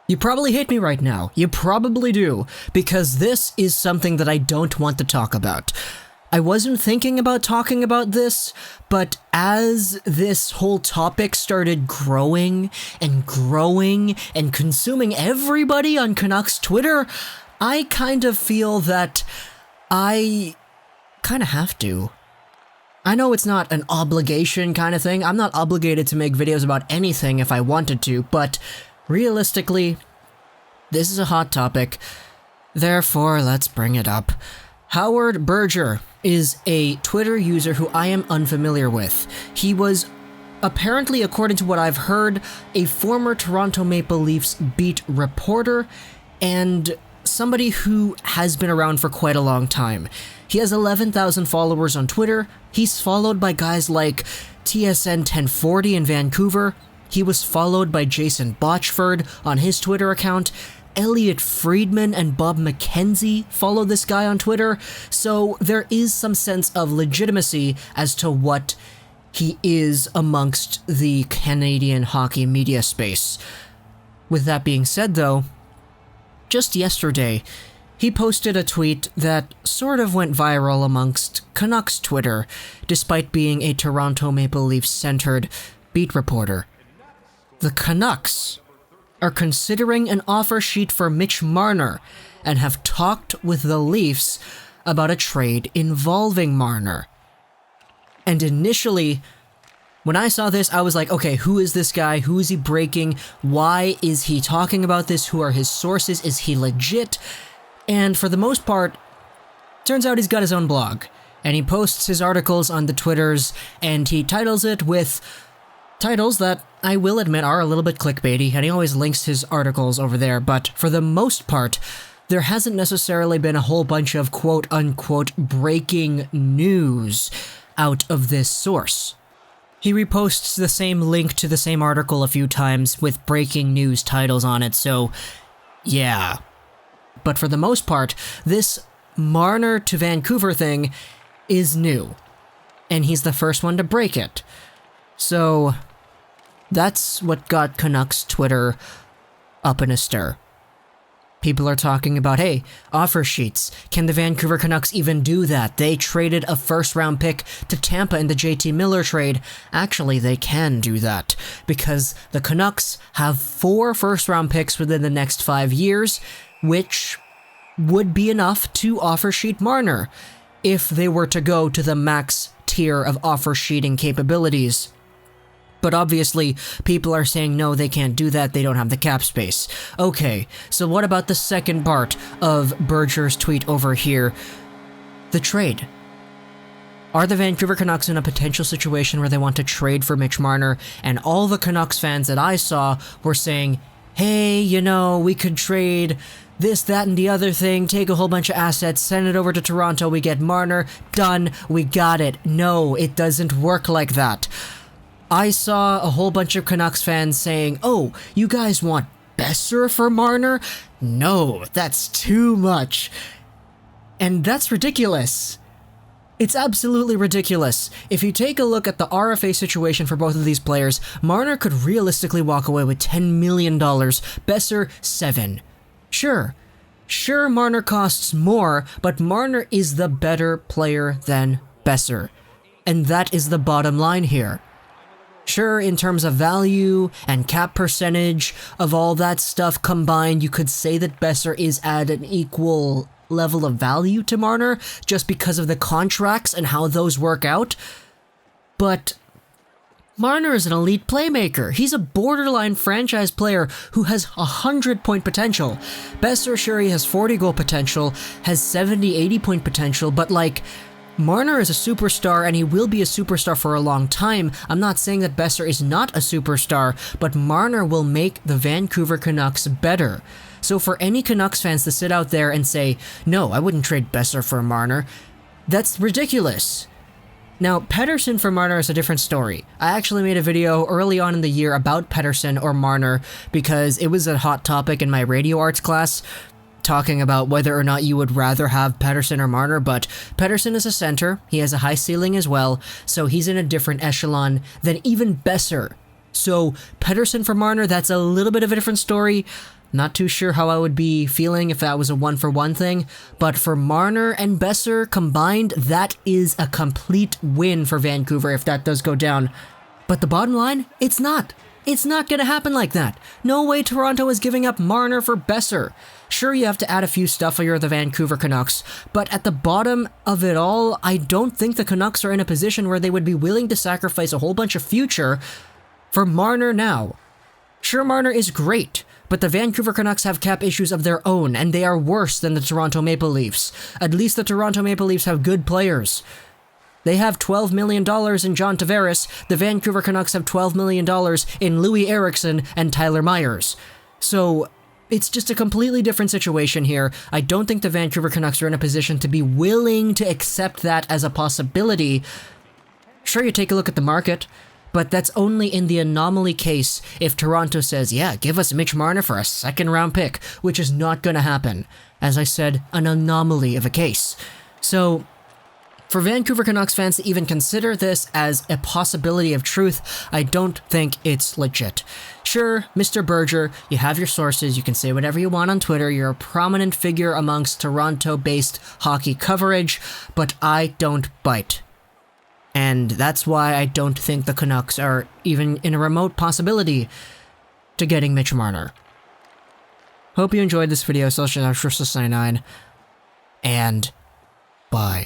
You probably hate me right now. You probably do, because this is something that I don't want to talk about. I wasn't thinking about talking about this, but as this whole topic started growing and consuming everybody on Canucks Twitter, I kind of feel that I kind of have to. I know it's not an obligation kind of thing. I'm not obligated to make videos about anything if I wanted to, but realistically, this is a hot topic, therefore let's bring it up. Howard Berger is a Twitter user who I am unfamiliar with. He was, apparently according to what I've heard, a former Toronto Maple Leafs beat reporter and somebody who has been around for quite a long time. He has 11,000 followers on Twitter. He's followed by guys like TSN 1040 in Vancouver. He was followed by Jason Botchford on his Twitter account. Elliot Friedman and Bob McKenzie follow this guy on Twitter. So there is some sense of legitimacy as to what he is amongst the Canadian hockey media space. With that being said though, just yesterday, he posted a tweet that sort of went viral amongst Canucks Twitter, despite being a Toronto Maple Leafs-centered beat reporter. The Canucks are considering an offer sheet for Mitch Marner and have talked with the Leafs about a trade involving Marner. And initially, when I saw this, I was like, okay, who is this guy? Who is he breaking? Why is he talking about this? Who are his sources? Is he legit? And for the most part, turns out he's got his own blog. And he posts his articles on the Twitters, and he titles it with titles that I will admit are a little bit clickbaity, and he always links his articles over there, but for the most part, there hasn't necessarily been a whole bunch of quote-unquote breaking news out of this source. He reposts the same link to the same article a few times with breaking news titles on it, so yeah. But for the most part, this Marner to Vancouver thing is new, and he's the first one to break it. So that's what got Canucks Twitter up in a stir. People are talking about, hey, offer sheets. Can the Vancouver Canucks even do that? They traded a first-round pick to Tampa in the JT Miller trade. Actually, they can do that, because the Canucks have 4 first-round picks within the next 5 years, which would be enough to offer sheet Marner if they were to go to the max tier of offer sheeting capabilities. But obviously, people are saying no, they can't do that, they don't have the cap space. Okay, so what about the second part of Berger's tweet over here? The trade. Are the Vancouver Canucks in a potential situation where they want to trade for Mitch Marner? And all the Canucks fans that I saw were saying, hey, you know, we could trade this, that, and the other thing, take a whole bunch of assets, send it over to Toronto, we get Marner, done, we got it. No, it doesn't work like that. I saw a whole bunch of Canucks fans saying, oh, you guys want Besser for Marner? No, that's too much. And that's ridiculous. It's absolutely ridiculous. If you take a look at the RFA situation for both of these players, Marner could realistically walk away with $10 million, Besser $7. Sure, Marner costs more, but Marner is the better player than Besser. And that is the bottom line here. Sure, in terms of value and cap percentage of all that stuff combined, you could say that Besser is at an equal level of value to Marner just because of the contracts and how those work out. But Marner is an elite playmaker. He's a borderline franchise player who has 100-point potential. Besser, sure, he has 40-goal potential, has 70, 80-point potential, but like, Marner is a superstar, and he will be a superstar for a long time. I'm not saying that Besser is not a superstar, but Marner will make the Vancouver Canucks better. So for any Canucks fans to sit out there and say, no, I wouldn't trade Besser for Marner, that's ridiculous. Now, Pettersson for Marner is a different story. I actually made a video early on in the year about Pettersson or Marner because it was a hot topic in my radio arts class, talking about whether or not you would rather have Pettersson or Marner, but Pettersson is a center, he has a high ceiling as well, so he's in a different echelon than even Besser. So Pettersson for Marner, that's a little bit of a different story. Not too sure how I would be feeling if that was a 1-for-1 thing, but for Marner and Besser combined, that is a complete win for Vancouver if that does go down. But the bottom line, it's not. It's not gonna happen like that. No way Toronto is giving up Marner for Besser. Sure, you have to add a few stuff if you're the Vancouver Canucks, but at the bottom of it all, I don't think the Canucks are in a position where they would be willing to sacrifice a whole bunch of future for Marner now. Sure, Marner is great, but the Vancouver Canucks have cap issues of their own, and they are worse than the Toronto Maple Leafs. At least the Toronto Maple Leafs have good players. They have $12 million in John Tavares. The Vancouver Canucks have $12 million in Louis Eriksson and Tyler Myers. So it's just a completely different situation here. I don't think the Vancouver Canucks are in a position to be willing to accept that as a possibility. Sure, you take a look at the market, but that's only in the anomaly case if Toronto says, yeah, give us Mitch Marner for a second-round pick, which is not going to happen. As I said, an anomaly of a case. So for Vancouver Canucks fans to even consider this as a possibility of truth, I don't think it's legit. Sure, Mr. Berger, you have your sources, you can say whatever you want on Twitter, you're a prominent figure amongst Toronto-based hockey coverage, but I don't bite. And that's why I don't think the Canucks are even in a remote possibility to getting Mitch Marner. Hope you enjoyed this video, Social 99, and bye.